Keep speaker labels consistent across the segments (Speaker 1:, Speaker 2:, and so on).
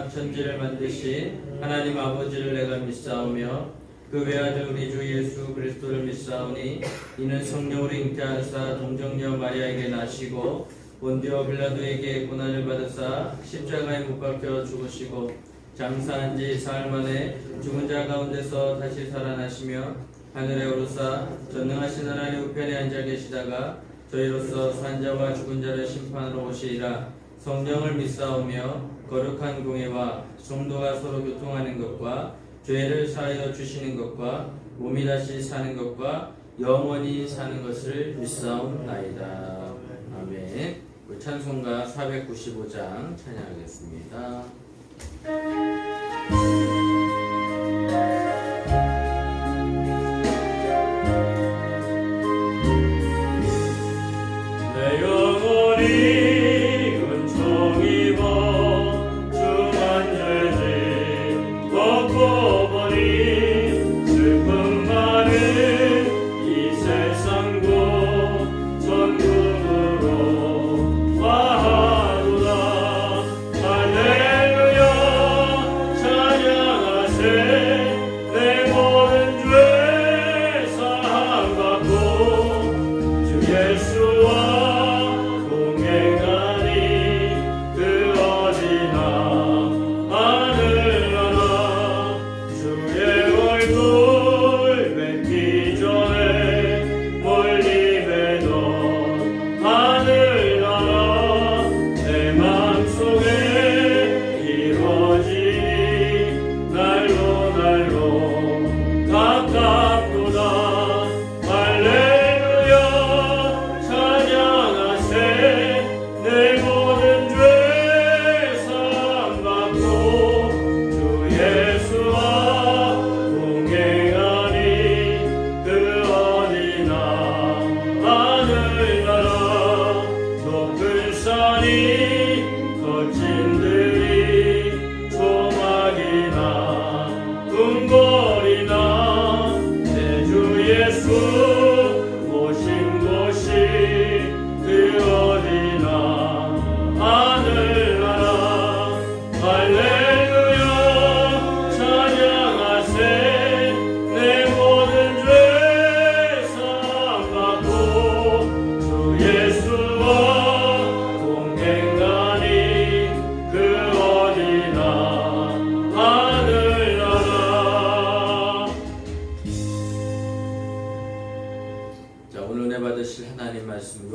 Speaker 1: 하늘과 천지를 만드신 하나님 아버지를 내가 믿사오며 그 외아들 우리 주 예수 그리스도를 믿사오니 이는 성령으로 잉태하사 동정녀 마리아에게 나시고 본디오 빌라도에게 고난을 받으사 십자가에 못 박혀 죽으시고 장사한 지 사흘 만에 죽은 자 가운데서 다시 살아나시며 하늘에 오르사 전능하신 하나님 우편에 앉아 계시다가 저희로서 산 자와 죽은 자를 심판하러 오시리라. 성령을 믿사오며 거룩한 공예와 성도가 서로 교통하는 것과 죄를 사하여 주시는 것과 몸이 다시 사는 것과 영원히 사는 것을 믿사옵나이다. 아멘. 우리 찬송가 495장 찬양하겠습니다.
Speaker 2: 내 영혼이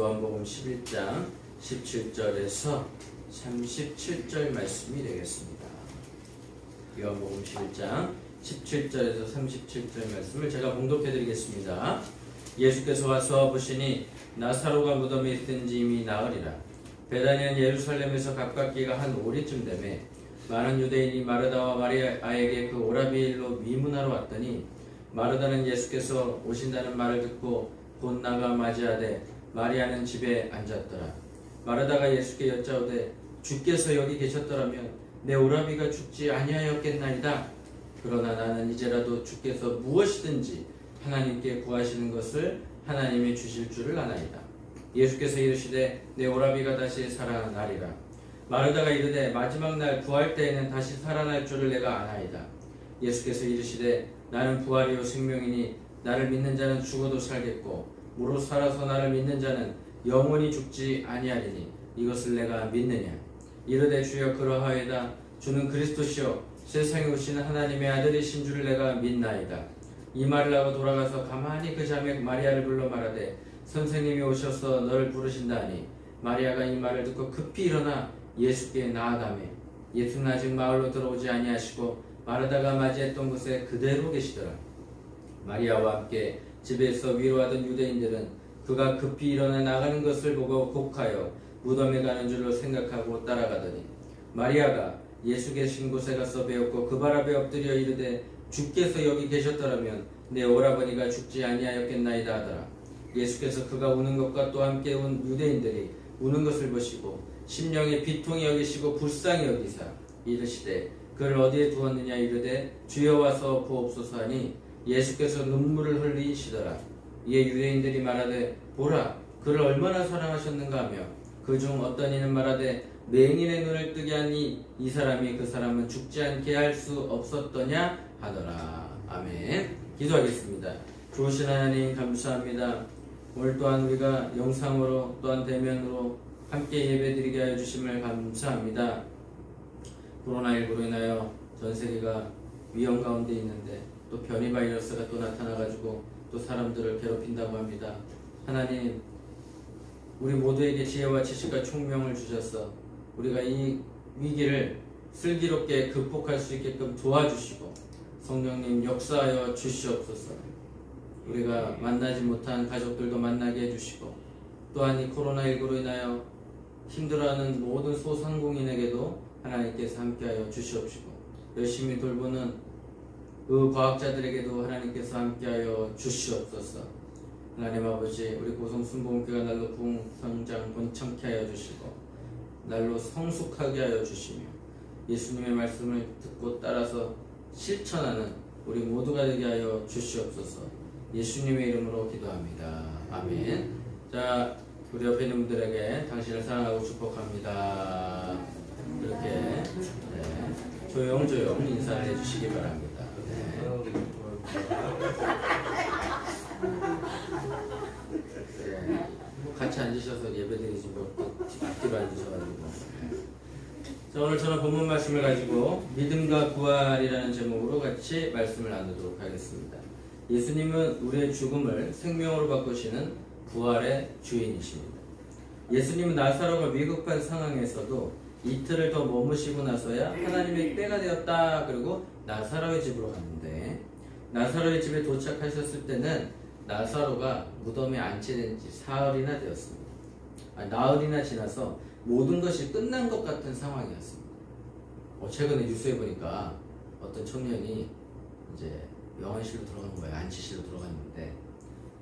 Speaker 1: 요한복음 11장 17절에서 37절 말씀이 되겠습니다. 요한복음 11장 17절에서 37절 말씀을 제가 봉독해 드리겠습니다. 예수께서 와서 보시니 나사로가 무덤에 있든지 이미 나으리라. 베다니는 예루살렘에서 가깝기가 한 오리쯤 되매 많은 유대인이 마르다와 마리아에게 그 오라비일로 미문하러 왔더니 마르다는 예수께서 오신다는 말을 듣고 곧 나가 맞이하되 마리아는 집에 앉았더라. 마르다가 예수께 여짜오되 주께서 여기 계셨더라면 내 오라비가 죽지 아니하였겠나이다. 그러나 나는 이제라도 주께서 무엇이든지 하나님께 구하시는 것을 하나님이 주실 줄을 아나이다. 예수께서 이르시되 내 오라비가 다시 살아나리라. 마르다가 이르되 마지막 날 부활 때에는 다시 살아날 줄을 내가 아나이다. 예수께서 이르시되 나는 부활이요 생명이니 나를 믿는 자는 죽어도 살겠고 무릇 살아서 나를 믿는 자는 영원히 죽지 아니하리니 이것을 내가 믿느냐. 이르되 주여 그러하이다. 주는 그리스도시요 세상에 오시는 하나님의 아들이신 줄을 내가 믿나이다. 이 말을 하고 돌아가서 가만히 그 자매 마리아를 불러 말하되 선생님이 오셔서 너를 부르신다 하니 마리아가 이 말을 듣고 급히 일어나 예수께 나아가매 예수는 아직 마을로 들어오지 아니하시고 마르다가 맞이했던 곳에 그대로 계시더라. 마리아와 함께 집에서 위로하던 유대인들은 그가 급히 일어나 나가는 것을 보고 곡하여 무덤에 가는 줄로 생각하고 따라가더니 마리아가 예수 계신 곳에 가서 배웠고 그 발 앞에 엎드려 이르되 주께서 여기 계셨더라면 내 오라버니가 죽지 아니하였겠나이다 하더라. 예수께서 그가 우는 것과 또 함께 온 유대인들이 우는 것을 보시고 심령에 비통히 여기시고 불쌍히 여기사 이르시되 그를 어디에 두었느냐 이르되 주여 와서 보옵소서 하니 예수께서 눈물을 흘리시더라. 이에 유대인들이 말하되 보라 그를 얼마나 사랑하셨는가 하며 그중 어떤 이는 말하되 맹인의 눈을 뜨게 하니 이 사람이 그 사람은 죽지 않게 할 수 없었더냐 하더라. 아멘. 기도하겠습니다. 좋으신 하나님 감사합니다. 오늘 또한 우리가 영상으로 또한 대면으로 함께 예배드리게 하여 주심을 감사합니다. 코로나19로 인하여 전 세계가 위험 가운데 있는데 또 변이 바이러스가 또 나타나가지고 또 사람들을 괴롭힌다고 합니다. 하나님, 우리 모두에게 지혜와 지식과 총명을 주셔서 우리가 이 위기를 슬기롭게 극복할 수 있게끔 도와주시고 성령님 역사하여 주시옵소서. 우리가 만나지 못한 가족들도 만나게 해주시고 또한 이 코로나19로 인하여 힘들어하는 모든 소상공인에게도 하나님께서 함께하여 주시옵시고 열심히 돌보는 과학자들에게도 하나님께서 함께하여 주시옵소서. 하나님 아버지, 우리 고성순복음교회가 날로 부흥성장 번창케 하여 주시고 날로 성숙하게 하여 주시며 예수님의 말씀을 듣고 따라서 실천하는 우리 모두가 되게 하여 주시옵소서. 예수님의 이름으로 기도합니다. 아멘. 자, 우리 옆에 있는 분들에게 당신을 사랑하고 축복합니다. 이렇게 조용조용 인사를 해주시기 바랍니다. 뭐 같이 앉으셔서 예배드리지 뭐 앞뒤로 앉으셔가지고. 자, 오늘 저는 본문 말씀을 가지고 믿음과 부활이라는 제목으로 같이 말씀을 나누도록 하겠습니다. 예수님은 우리의 죽음을 생명으로 바꾸시는 부활의 주인이십니다. 예수님은 나사로가 위급한 상황에서도 이틀을 더 머무시고 나서야 하나님의 때가 되었다. 그리고 나사로의 집으로 갔는데 나사로의 집에 도착하셨을 때는 나사로가 무덤에 안치된 지 사흘이나 되었습니다. 나흘이나 지나서 모든 것이 끝난 것 같은 상황이었습니다. 최근에 뉴스에 보니까 어떤 청년이 이제 영안실로 들어간 거예요. 안치실로 들어갔는데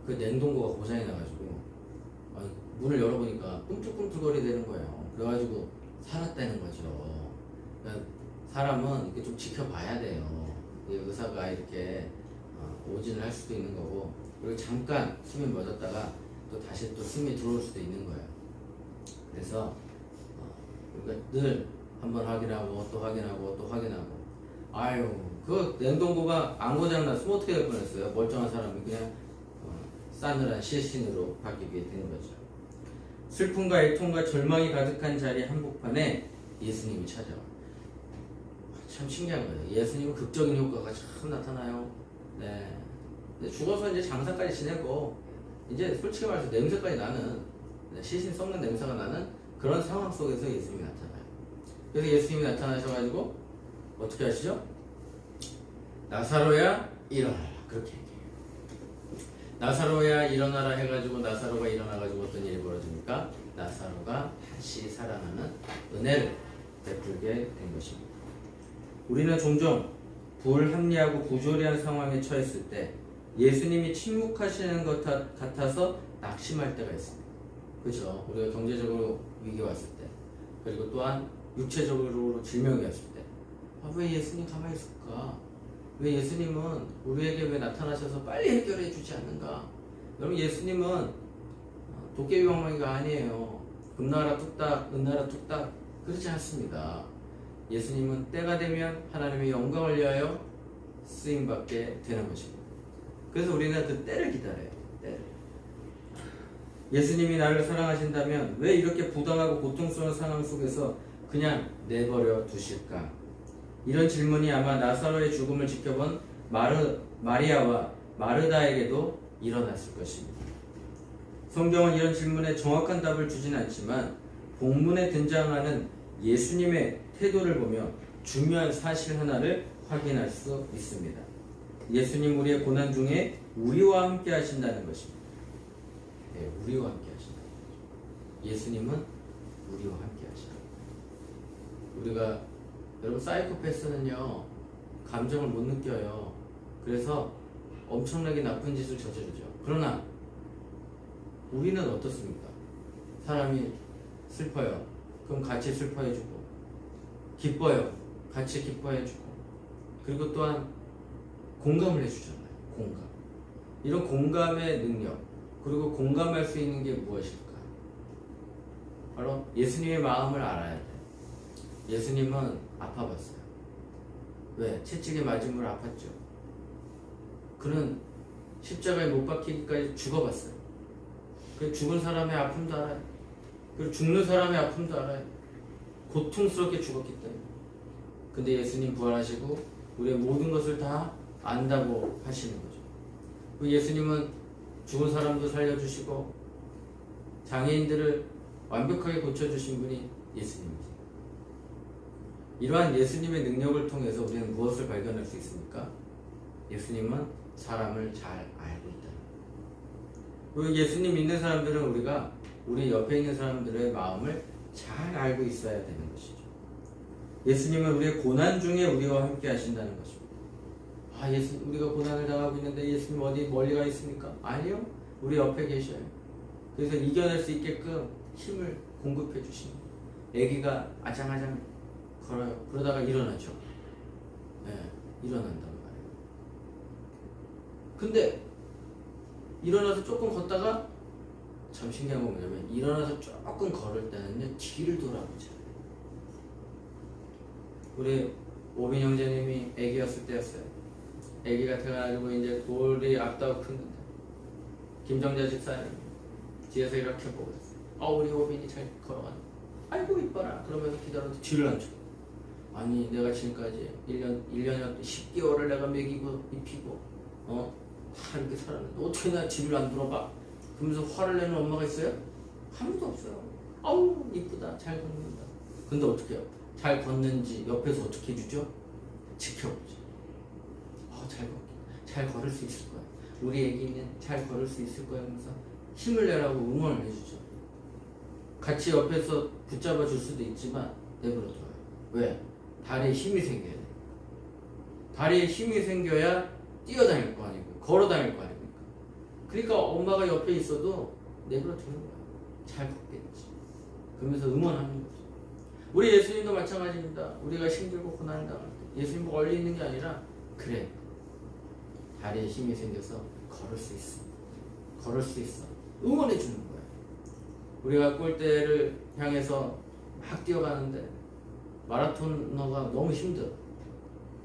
Speaker 1: 그 냉동고가 고장이 나가지고 문을 열어보니까 꿈틀꿈틀거리 되는 거예요. 그래가지고 살았다는 거죠. 그러니까 사람은 이렇게 좀 지켜봐야 돼요. 의사가 이렇게 오진을 할 수도 있는 거고, 그리고 잠깐 숨이 멎었다가 또 다시 또 숨이 들어올 수도 있는 거예요. 그래서 우리가 늘 한번 확인하고 또 확인하고 또 확인하고. 아유, 그 냉동고가 안 고장났으면 어떻게 될 뻔했어요. 멀쩡한 사람이 그냥 싸늘한 실신으로 바뀌게 되는 거죠. 슬픔과 애통과 절망이 가득한 자리 한복판에 예수님이 찾아와요. 참 신기한 거예요. 예수님은 극적인 효과가 참 나타나요. 네. 근데 죽어서 이제 장사까지 지내고 이제 솔직히 말해서 냄새까지 나는, 시신 썩는 냄새가 나는 그런 상황 속에서 예수님이 나타나요. 그래서 예수님이 나타나셔가지고 어떻게 하시죠? 나사로야 일어나라, 그렇게 얘기해요. 나사로야 일어나라 해가지고 나사로가 일어나가지고 어떤 일이 벌어집니까? 나사로가 다시 살아나는 은혜를 베풀게 된 것입니다. 우리는 종종 불합리하고 부조리한 상황에 처했을 때 예수님이 침묵하시는 것 같아서 낙심할 때가 있습니다. 그죠? 우리가 경제적으로 위기 왔을 때, 그리고 또한 육체적으로 질병이 왔을 때, 왜 예수님 가만히 있을까? 왜 예수님은 우리에게 왜 나타나셔서 빨리 해결해 주지 않는가? 여러분, 예수님은 도깨비 방망이가 아니에요. 금나라 뚝딱, 은나라 뚝딱, 그렇지 않습니다. 예수님은 때가 되면 하나님의 영광을 위하여 쓰임받게 되는 것입니다. 그래서 우리는 그 때를 기다려요. 때를. 예수님이 나를 사랑하신다면 왜 이렇게 부당하고 고통스러운 상황 속에서 그냥 내버려 두실까? 이런 질문이 아마 나사로의 죽음을 지켜본 마리아와 마르다에게도 일어났을 것입니다. 성경은 이런 질문에 정확한 답을 주진 않지만 본문에 등장하는 예수님의 태도를 보며 중요한 사실 하나를 확인할 수 있습니다. 예수님 우리의 고난 중에 우리와 함께 하신다는 것입니다. 네, 우리와 함께 하신다는 거죠. 예수님은 우리와 함께 하신다. 우리가, 여러분, 사이코패스는요 감정을 못 느껴요. 그래서 엄청나게 나쁜 짓을 저지르죠. 그러나 우리는 어떻습니까? 사람이 슬퍼요. 그럼 같이 슬퍼해주고, 기뻐요. 같이 기뻐해주고, 그리고 또한 공감을 해주잖아요. 공감. 이런 공감의 능력, 그리고 공감할 수 있는 게 무엇일까? 바로 예수님의 마음을 알아야 돼요. 예수님은 아파봤어요. 왜? 채찍에 맞음으로 아팠죠. 그는 십자가에 못 박히기까지 죽어봤어요. 그 죽은 사람의 아픔도 알아요. 그리고 죽는 사람의 아픔도 알아요. 고통스럽게 죽었기 때문에. 근데 예수님 부활하시고 우리의 모든 것을 다 안다고 하시는 거죠. 그 예수님은 죽은 사람도 살려주시고 장애인들을 완벽하게 고쳐주신 분이 예수님이죠. 이러한 예수님의 능력을 통해서 우리는 무엇을 발견할 수 있습니까? 예수님은 사람을 잘 알고 있다. 그리고 예수님 믿는 사람들은 우리가 우리 옆에 있는 사람들의 마음을 잘 알고 있어야 되는 것이죠. 예수님은 우리의 고난 중에 우리와 함께 하신다는 것입니다. 우리가 고난을 당하고 있는데 예수님 어디 멀리 가 있습니까? 아니요. 우리 옆에 계셔요. 그래서 이겨낼 수 있게끔 힘을 공급해 주시는 거예요. 아기가 아장아장 걸어요. 그러다가 일어나죠. 네, 일어난단 말이에요. 근데 일어나서 조금 걷다가 참 신기한 건 뭐냐면 일어나서 조금 걸을 때는요 뒤를 돌아보죠. 우리 오빈 형제님이 아기였을 때였어요. 아기가 태어나가지고 이제 돌이 앞다고 크는데 김정자 집사님 뒤에서 이렇게 보고 있어요. 우리 오빈이 잘 걸어가네. 아이고 이뻐라. 그러면서 기다려도 뒤를 안 줘. 아니 내가 지금까지 1년이나 10개월을 내가 먹이고 입히고 다 이렇게 살았는데 어떻게 나 뒤를 안 돌아봐? 그러면서 화를 내는 엄마가 있어요? 아무도 없어요. 아우 이쁘다. 잘 걷는다. 근데 어떻게 해요? 잘 걷는지 옆에서 어떻게 해주죠? 지켜보죠. 잘 걸을 수 있을 거야. 우리 애기는 잘 걸을 수 있을 거야 하면서 힘을 내라고 응원을 해주죠. 같이 옆에서 붙잡아 줄 수도 있지만 내버려둬요. 왜? 다리에 힘이 생겨야 돼. 다리에 힘이 생겨야 뛰어다닐 거 아니고 걸어 다닐 거 아닙니까? 그러니까 엄마가 옆에 있어도 내버려두는 거야. 잘 걷겠지. 그러면서 응원하는 거죠. 우리 예수님도 마찬가지입니다. 우리가 힘들고 고난을 당할 때 예수님 멀리 있는 게 아니라 그래 다리에 힘이 생겨서 걸을 수 있어. 걸을 수 있어. 응원해 주는 거야. 우리가 골대를 향해서 막 뛰어가는데 마라토너가 너무 힘들어.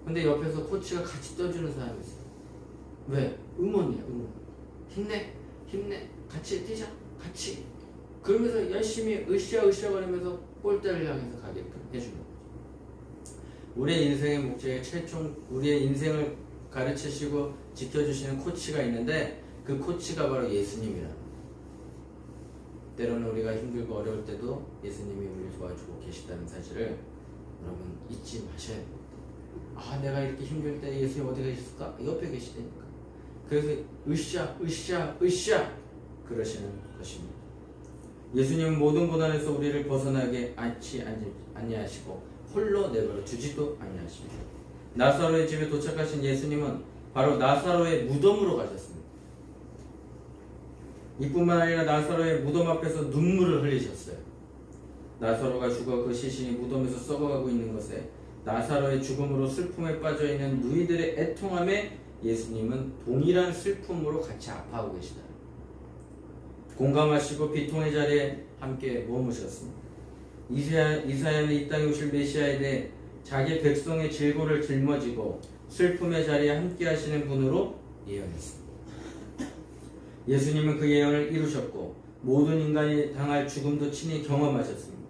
Speaker 1: 근데 옆에서 코치가 같이 뛰어주는 사람이 있어요. 왜? 응원이야, 응원. 힘내, 힘내. 같이 뛰자, 같이. 그러면서 열심히 으쌰으쌰 거리면서 골대를 향해서 가게끔 해주는 거죠. 우리의 인생의 목적에 최종 우리의 인생을 가르치시고 지켜주시는 코치가 있는데 그 코치가 바로 예수님이라는 거예요. 때로는 우리가 힘들고 어려울 때도 예수님이 우리를 도와주고 계시다는 사실을 여러분 잊지 마셔야 됩니다. 내가 이렇게 힘들 때 예수님 어디 계실까? 옆에 계시다니까. 그래서 으쌰 그러시는 것입니다. 예수님은 모든 고난에서 우리를 벗어나게 아니하시고 홀로 내버려 두지도 아니하십니다. 나사로의 집에 도착하신 예수님은 바로 나사로의 무덤으로 가셨습니다. 이뿐만 아니라 나사로의 무덤 앞에서 눈물을 흘리셨어요. 나사로가 죽어 그 시신이 무덤에서 썩어가고 있는 것에 나사로의 죽음으로 슬픔에 빠져있는 누이들의 애통함에 예수님은 동일한 슬픔으로 같이 아파하고 계시다. 공감하시고 비통의 자리에 함께 머무셨습니다. 이사야는 이 땅에 오실 메시아에 대해 자기 백성의 질고를 짊어지고 슬픔의 자리에 함께 하시는 분으로 예언했습니다. 예수님은 그 예언을 이루셨고 모든 인간이 당할 죽음도 친히 경험하셨습니다.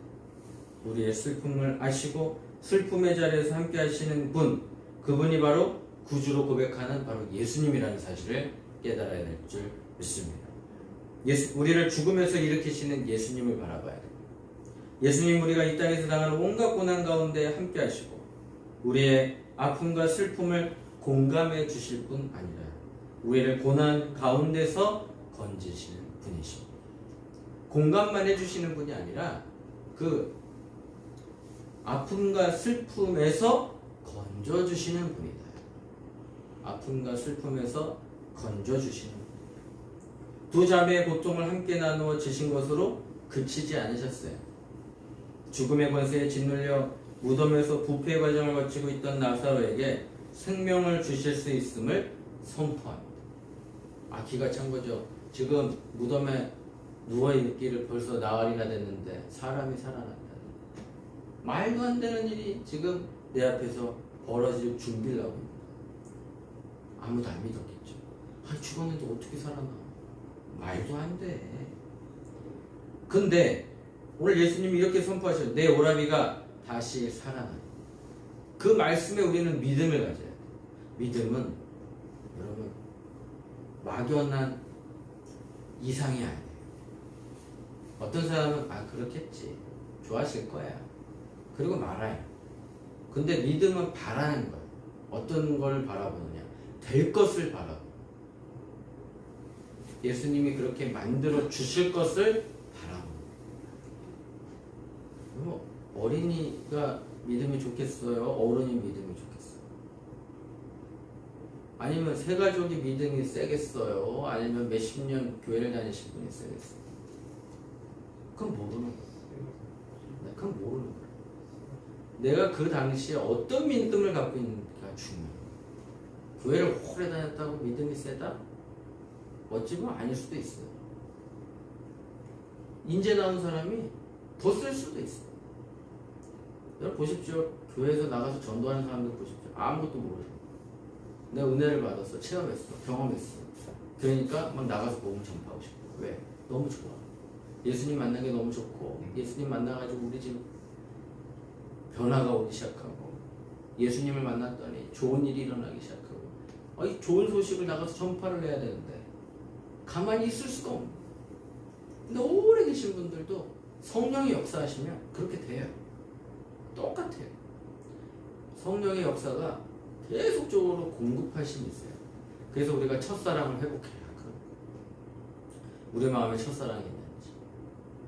Speaker 1: 우리의 슬픔을 아시고 슬픔의 자리에서 함께 하시는 분, 그분이 바로 구주로 고백하는 바로 예수님이라는 사실을 깨달아야 될 줄 믿습니다. 우리를 죽음에서 일으키시는 예수님을 바라봐야 됩니다. 예수님 우리가 이 땅에서 당하는 온갖 고난 가운데 함께 하시고 우리의 아픔과 슬픔을 공감해 주실 뿐 아니라 우리를 고난 가운데서 건지시는 분이십니다. 공감만 해주시는 분이 아니라 그 아픔과 슬픔에서 건져주시는 분이다. 아픔과 슬픔에서 건져주시는 분. 두 자매의 고통을 함께 나누어 지신 것으로 그치지 않으셨어요. 죽음의 권세에 짓눌려 무덤에서 부패 과정을 거치고 있던 나사로에게 생명을 주실 수 있음을 선포합니다. 기가 찬 거죠. 지금 무덤에 누워있기를 벌써 나흘이나 됐는데 사람이 살아난다. 말도 안 되는 일이 지금 내 앞에서 벌어질 준비를 하고 있는 거예요. 아무도 안 믿었겠죠. 아, 죽었는데 어떻게 살아나? 말도 안 돼. 근데 오늘 예수님이 이렇게 선포하셨어요. 내 오라비가 다시 살아나. 그 말씀에 우리는 믿음을 가져야 돼요. 믿음은 여러분 막연한 이상이 아니에요. 어떤 사람은 아 그렇겠지 좋아하실 거야 그리고 말아요. 근데 믿음은 바라는 거예요. 어떤 걸 바라보느냐, 될 것을 바라보. 예수님이 그렇게 만들어 주실 것을 바라보는 거예요. 어린이가 믿음이 좋겠어요? 어른이 믿음이 좋겠어요? 아니면 새 가족이 믿음이 세겠어요? 아니면 몇십 년 교회를 다니신 분이 세겠어요? 그건 모르는 거예요. 그건 모르는 거예요. 내가 그 당시에 어떤 믿음을 갖고 있는지가 중요해요. 교회를 오래 다녔다고 믿음이 세다? 어찌 보면 아닐 수도 있어요. 인재 나온 사람이 더 쓸 수도 있어요. 여러분 보십시오. 교회에서 나가서 전도하는 사람들 보십시오. 아무것도 모르죠. 내가 은혜를 받았어. 체험했어. 경험했어. 그러니까 막 나가서 복음 전파하고 싶어. 왜? 너무 좋아. 예수님 만난 게 너무 좋고 예수님 만나가지고 우리 집 변화가 오기 시작하고 예수님을 만났더니 좋은 일이 일어나기 시작하고 이 좋은 소식을 나가서 전파를 해야 되는데 가만히 있을 수가 없는. 근데 오래 계신 분들도 성령의 역사하시면 그렇게 돼요. 똑같아요. 성령의 역사가 계속적으로 공급하심이 있어요. 그래서 우리가 첫사랑을 회복해야 하고 우리 마음에 첫사랑이 있는지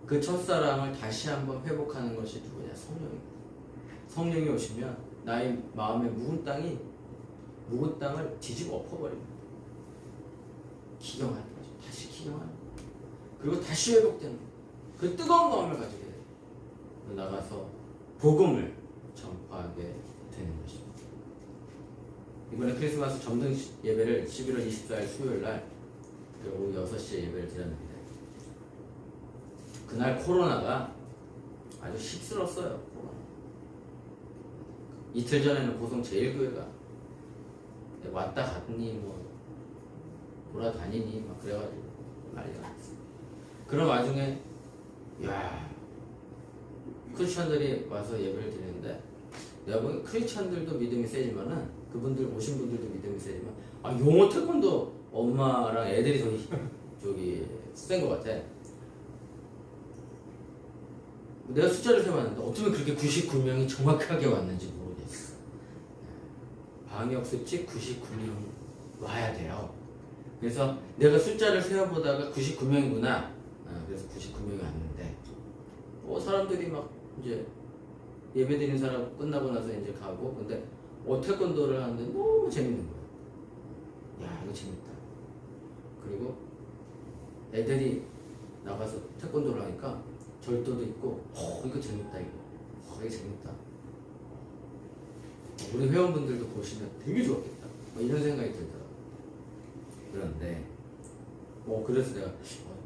Speaker 1: 그 첫사랑을 다시 한번 회복하는 것이 누구냐? 성령입니다. 성령이 오시면 나의 마음에 묵은 땅을 뒤집어 엎어버립니다. 기경하는 거죠. 다시 기경하는 거죠. 그리고 다시 회복되는 거예요. 그 뜨거운 마음을 가지게 돼요. 나가서 복음을 전파하게 되는 것입니다. 이번에 크리스마스 점등 예배를 11월 24일 수요일날 오후 6시에 예배를 드렸는데 그날 코로나가 아주 휩쓸었어요. 코로나. 이틀 전에는 고성 제일교회가 왔다 갔니 뭐 돌아다니니 막 그래가지고 난리가 났어요. 그런 와중에 야 크리스천들이 와서 예배를 드리는데 내가 보기엔 크리스천들도 믿음이 세지만은 그분들 오신 분들도 믿음이 세지만 용어 태권도 엄마랑 애들이 저기 센 것 같아. 내가 숫자를 세봤는데 어쩌면 그렇게 99명이 정확하게 왔는지 모르겠어. 방역수칙 99명 와야 돼요. 그래서 내가 숫자를 세어보다가 99명이구나. 그래서 99명이 왔는데 사람들이 막 이제 예배드리는 사람 끝나고 나서 이제 가고 근데 태권도를 하는데 너무 재밌는 거야. 야 이거 재밌다. 그리고 애들이 나가서 태권도를 하니까 절도도 있고 이거 재밌다 이거. 이거 재밌다. 우리 회원분들도 보시면 되게 좋았겠다. 이런 생각이 들더라고요. 그런데 그래서 내가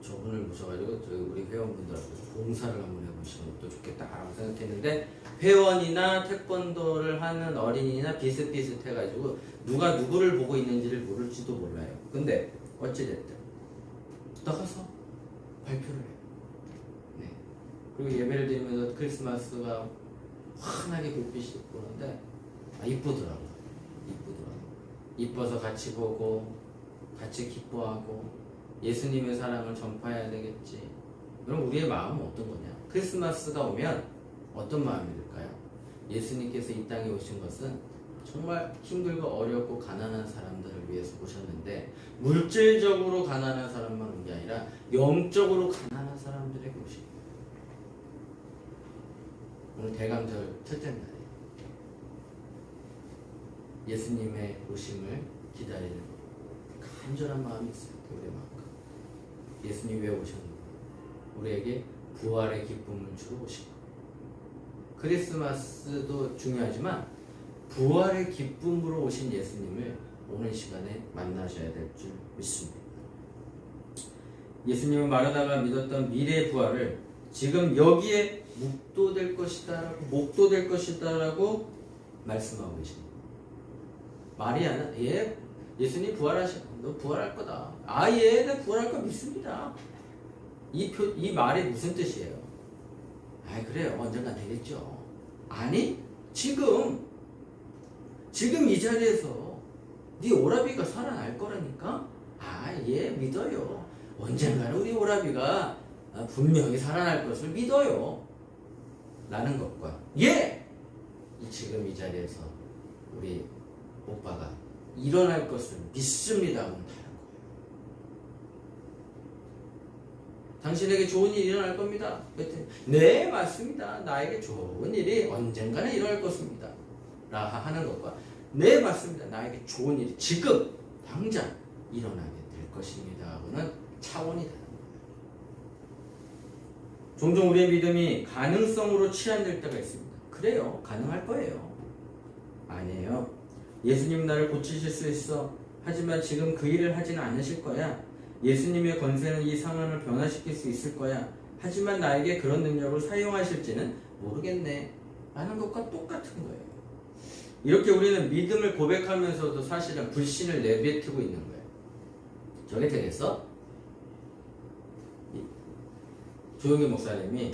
Speaker 1: 저분을 모셔가지고 저희 우리 회원분들하고 봉사를 한번 해보시면 또 좋겠다라고 생각했는데 회원이나 태권도를 하는 어린이나 비슷비슷해가지고 누가 누구를 보고 있는지를 모를지도 몰라요. 근데 어찌됐든 나가서 발표를 해요. 네. 그리고 예배를 드리면서 크리스마스가 환하게 불빛이 보는데 이쁘더라고요. 이뻐서 같이 보고 같이 기뻐하고 예수님의 사랑을 전파해야 되겠지. 그럼 우리의 마음은 어떤 거냐? 크리스마스가 오면 어떤 마음이 들까요? 예수님께서 이 땅에 오신 것은 정말 힘들고 어렵고 가난한 사람들을 위해서 오셨는데 물질적으로 가난한 사람만 온 게 아니라 영적으로 가난한 사람들에게 오신 거예요. 오늘 대강절 첫째 날이에요. 예수님의 오심을 기다리는 간절한 마음이 있어요. 우리의 마음. 예수님이 왜 오셨는가? 우리에게 부활의 기쁨을 주러 오신 것. 크리스마스도 중요하지만 부활의 기쁨으로 오신 예수님을 오늘 시간에 만나셔야 될 줄 믿습니다. 예수님은 마르다가 믿었던 미래의 부활을 지금 여기에 묵도 될 것이다라고 목도 될 것이다라고 말씀하고 계십니다. 마리아는 예수님 부활하셔. 너 부활할 거다. 내 부활할 거 믿습니다. 이 말이 무슨 뜻이에요? 그래요. 언젠가 되겠죠. 아니, 지금 이 자리에서 네 오라비가 살아날 거라니까? 믿어요. 언젠가는 우리 오라비가 분명히 살아날 것을 믿어요. 라는 것과 지금 이 자리에서 우리 오빠가 일어날 것을 믿습니다. 하고는 다른 거예요. 당신에게 좋은 일이 일어날 겁니다. 그랬더니 네, 맞습니다. 나에게 좋은 일이 언젠가는 일어날 것입니다. 라 하는 것과 네, 맞습니다. 나에게 좋은 일이 지금 당장 일어나게 될 것입니다. 하고는 차원이 다른 거예요. 종종 우리의 믿음이 가능성으로 치환될 때가 있습니다. 그래요. 가능할 거예요. 아니에요. 예수님 나를 고치실 수 있어. 하지만 지금 그 일을 하지는 않으실 거야. 예수님의 권세는 이 상황을 변화시킬 수 있을 거야. 하지만 나에게 그런 능력을 사용하실지는 모르겠네. 라는 것과 똑같은 거예요. 이렇게 우리는 믿음을 고백하면서도 사실은 불신을 내뱉고 있는 거예요. 저게 되겠어? 조용기 목사님이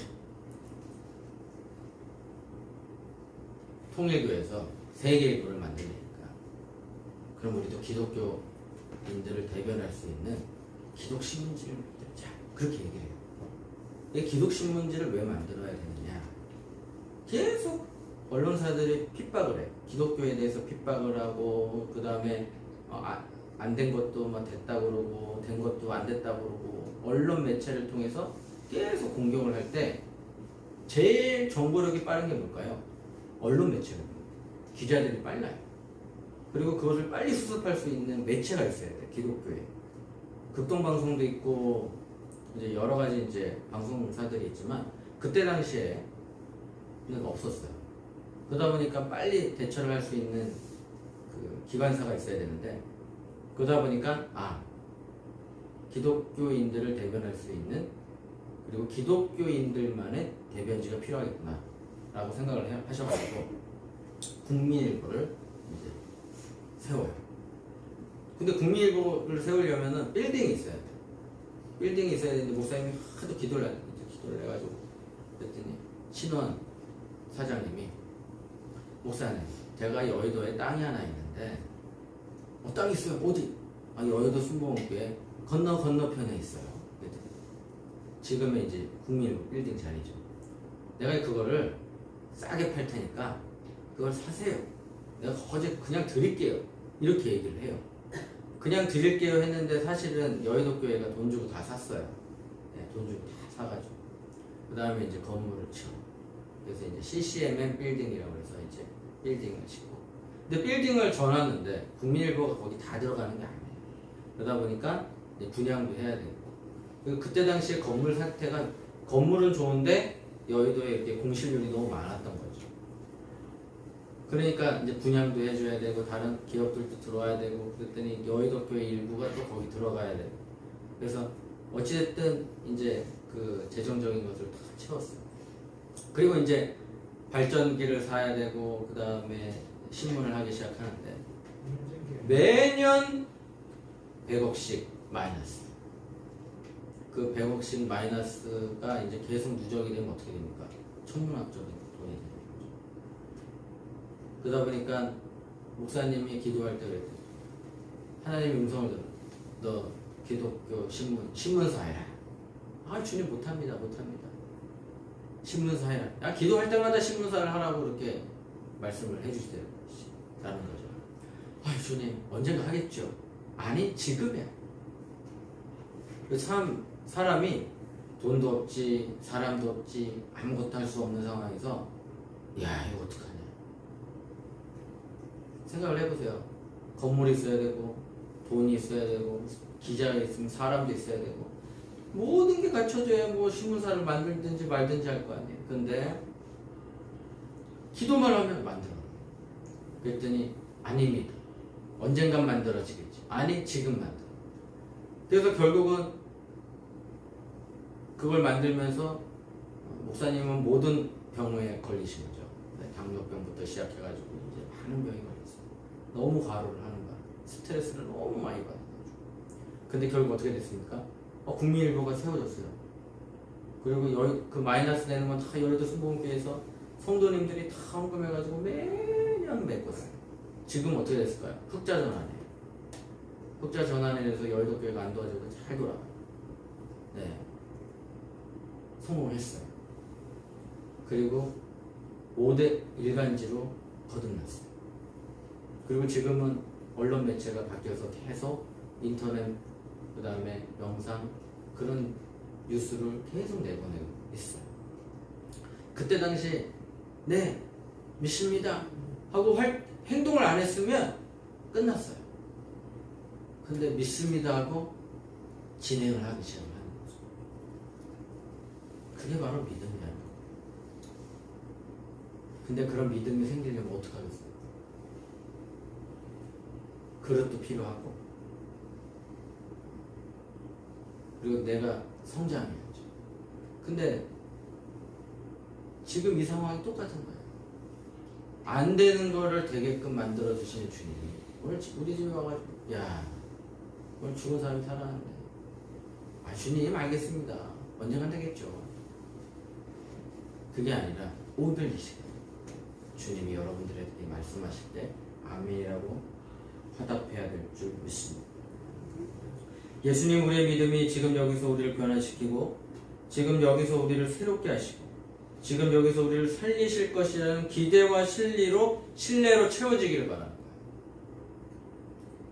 Speaker 1: 통일교에서 세계일보를 만들니까 그럼 우리도 기독교인들을 대변할 수 있는 기독신문지를 만들자. 그렇게 얘기를 해요. 이 기독신문지를 왜 만들어야 되느냐? 계속 언론사들이 핍박을 해. 기독교에 대해서 핍박을 하고, 그 다음에 안 된 것도 됐다 그러고, 된 것도 안 됐다 그러고, 언론 매체를 통해서 계속 공격을 할 때 제일 정보력이 빠른 게 뭘까요? 언론 매체거든요. 기자들이 빨라요. 그리고 그것을 빨리 수습할 수 있는 매체가 있어야 돼. 기독교에 극동방송도 있고 이제 여러 가지 이제 방송사들이 있지만 그때 당시에는 없었어요. 그러다 보니까 빨리 대처를 할 수 있는 그 기관사가 있어야 되는데, 그러다 보니까 기독교인들을 대변할 수 있는, 그리고 기독교인들만의 대변지가 필요하겠구나 라고 생각을 하셔가지고 국민일보를 이제 세워요. 근데 국민일보를 세우려면은 빌딩이 있어야 돼. 빌딩이 있어야 되는데 목사님이 하도 기도를 해가지고 그랬더니 신원 사장님이 목사님, 제가 여의도에 땅이 하나 있는데 땅이 있어요. 어디? 여의도 순복음교회 건너편에 있어요. 그랬더니 지금의 이제 국민일보 빌딩 자리죠. 내가 그거를 싸게 팔 테니까 그걸 사세요. 내가 어제 그냥 드릴게요. 이렇게 얘기를 해요. 그냥 드릴게요 했는데 사실은 여의도 교회가 돈 주고 다 샀어요. 네, 돈 주고 다 사가지고. 그 다음에 이제 건물을 치고. 그래서 이제 CCMM 빌딩이라고 해서 이제 빌딩을 짓고. 근데 빌딩을 전하는데 국민일보가 거기 다 들어가는 게 아니에요. 그러다 보니까 이제 분양도 해야 되고. 그리고 그때 당시에 건물 상태가, 건물은 좋은데 여의도에 이렇게 공실률이 너무 많았던 거죠. 그러니까 이제 분양도 해줘야 되고 다른 기업들도 들어와야 되고, 그랬더니 여의도 교회 일부가 또 거기 들어가야 되고, 그래서 어찌됐든 이제 그 재정적인 것을 다 채웠어요. 그리고 이제 발전기를 사야 되고, 그 다음에 신문을 하기 시작하는데 매년 100억씩 마이너스. 그 100억씩 마이너스가 이제 계속 누적이 되면 어떻게 됩니까? 천문학적인 돈이 되는 거죠. 그러다 보니까 목사님이 기도할 때 그랬대요. 하나님의 음성을 들어. 너 기독교 신문사 해라. 주님 못합니다. 신문사 해라. 기도할 때마다 신문사를 하라고 그렇게 말씀을 해주시라는 거죠. 주님 언젠가 하겠죠. 아니, 지금이야. 참 사람이 돈도 없지, 사람도 없지, 아무것도 할 수 없는 상황에서 이거 어떡하냐 생각을 해보세요. 건물이 있어야 되고, 돈이 있어야 되고, 기자가 있으면 사람도 있어야 되고, 모든 게 갖춰져야 뭐 신문사를 만들든지 말든지 할 거 아니에요. 근데 기도만 하면 만들어. 그랬더니 아닙니다. 언젠간 만들어지겠지. 아니, 지금 만들어. 그래서 결국은 그걸 만들면서 목사님은 모든 병에 걸리신 거죠. 네, 당뇨병부터 시작해가지고 이제 많은 병이 걸렸어요. 너무 과로를 하는 거야. 스트레스를 너무 많이 받아가지고. 근데 결국 어떻게 됐습니까? 국민일보가 세워졌어요. 그리고 그 마이너스 되는 건 다 여의도 순복음교회에서 성도님들이 다 헌금해가지고 매년 메꿨어요. 지금 어떻게 됐을까요? 흑자 전환이에요. 흑자 전환에 대해서 여의도 교회가 안 도와줘도 잘 돌아가요. 네, 성공했어요. 그리고 5대 일간지로 거듭났어요. 그리고 지금은 언론 매체가 바뀌어서 계속 인터넷, 그 다음에 영상, 그런 뉴스를 계속 내보내고 있어요. 그때 당시 네, 믿습니다 하고 행동을 안 했으면 끝났어요. 근데 믿습니다 하고 진행을 하기 시작하는 거죠. 그게 바로 믿음이라는 거예요. 근데 그런 믿음이 생기려면 어떡하겠어요? 그릇도 필요하고, 그리고 내가 성장해야죠. 근데 지금 이 상황이 똑같은 거예요. 안 되는 거를 되게끔 만들어 주시는 주님이 오늘 우리 집에 와가지고, 야, 오늘 죽은 사람이 살아났는데, 주님 알겠습니다. 언젠간 되겠죠. 그게 아니라 오늘 이 시간 주님이 여러분들에게 말씀하실 때 아멘이라고 화답해야 될 줄 믿습니다. 예수님, 우리의 믿음이 지금 여기서 우리를 변화시키고, 지금 여기서 우리를 새롭게 하시고, 지금 여기서 우리를 살리실 것이라는 기대와 신뢰로 채워지기를 바랍니다.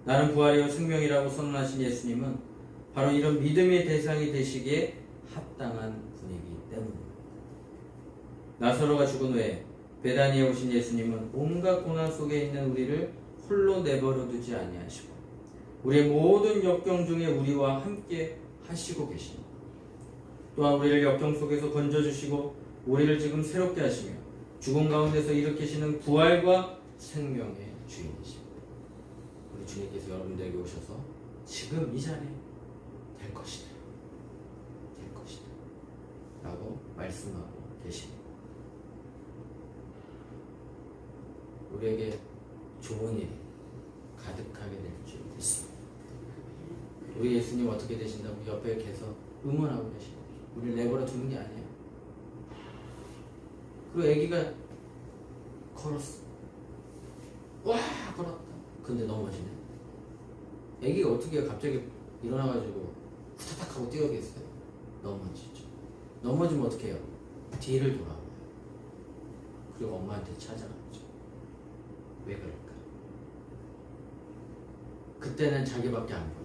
Speaker 1: 나는 부활이요 생명이라고 선언하신 예수님은 바로 이런 믿음의 대상이 되시기에 합당한 분이기 때문입니다. 나사로가 죽은 후에 베다니에 오신 예수님은 온갖 고난 속에 있는 우리를 홀로 내버려 두지 아니하시고 우리의 모든 역경 중에 우리와 함께 하시고 계십니다. 또한 우리를 역경 속에서 건져주시고 우리를 지금 새롭게 하시며 죽음 가운데서 일으키시는 부활과 생명의 주인이십니다. 우리 주님께서 여러분들에게 오셔서 지금 이 자리에 될 것이다, 될 것이다 라고 말씀하고 계십니다. 우리에게 좋은 일이 가득하게 될 줄 믿습니다. 우리 예수님 어떻게 되신다고 옆에 계속 응원하고 계십니다. 우리를 내버려 두는 게 아니에요. 그리고 아기가 걸었어. 와, 걸었다. 근데 넘어지네. 아기가 어떻게 갑자기 일어나가지고 후다닥 하고 뛰어오겠어요? 넘어지죠. 넘어지면 어떻게 해요? 뒤를 돌아와요. 그리고 엄마한테 찾아가죠. 왜 그럴까? 그때는 자기밖에 안 보여.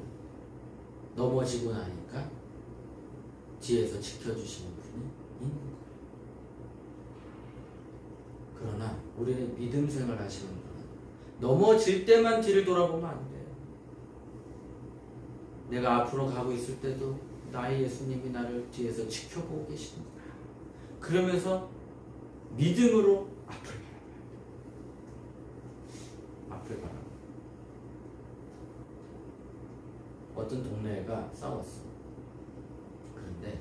Speaker 1: 넘어지고 나니까 뒤에서 지켜주시는 분이 있는 거예요. 그러나 우리는 믿음 생활 하시는 분은 넘어질 때만 뒤를 돌아보면 안 돼요. 내가 앞으로 가고 있을 때도 나의 예수님이 나를 뒤에서 지켜보고 계십니다. 그러면서 믿음으로 앞을 바라봐요. 앞을 바라봐요. 어떤 동네가 싸웠어. 그런데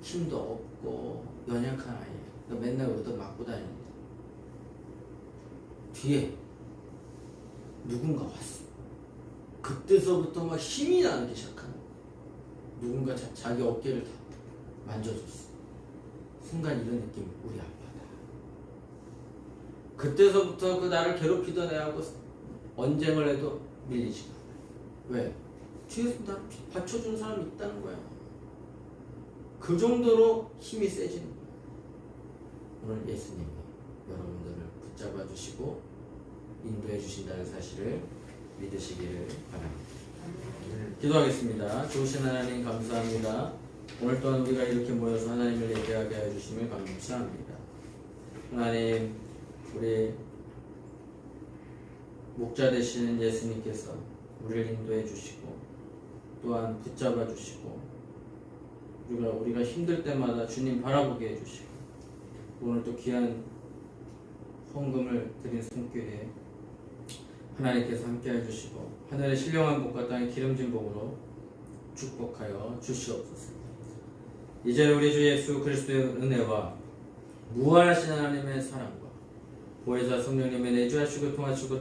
Speaker 1: 힘도 없고 연약한 아이예요. 맨날 얻어 맞고 다니는데 뒤에 누군가 왔어. 그때서부터 막 힘이 나기 시작하는 거야. 누군가 자기 어깨를 다 만져줬어. 순간 이런 느낌, 우리 아빠다. 그때서부터 그 나를 괴롭히던 애하고 언쟁을 해도 밀리지 않아. 왜? 뒤에서 나를 받쳐주는 사람이 있다는 거야. 그 정도로 힘이 세지는 거야. 오늘 예수님이 여러분들을 붙잡아 주시고 인도해 주신다는 사실을 믿으시기를 바랍니다. 기도하겠습니다. 좋으신 하나님 감사합니다. 오늘 또한 우리가 이렇게 모여서 하나님을 예배하게 하여 주심을 감사합니다. 하나님, 우리 목자 되시는 예수님께서 우리를 인도해 주시고 또한 붙잡아 주시고 우리가 힘들 때마다 주님 바라보게 해주시고 오늘 또 귀한 헌금을 드린 손길에 하나님께서 함께 해주시고 하늘의 신령한 복과 땅의 기름진 복으로 축복하여 주시옵소서. 이제 우리 주 예수 그리스도의 은혜와 무한하신 하나님의 사랑과 보혜사 성령님의 내주하시고 통하시고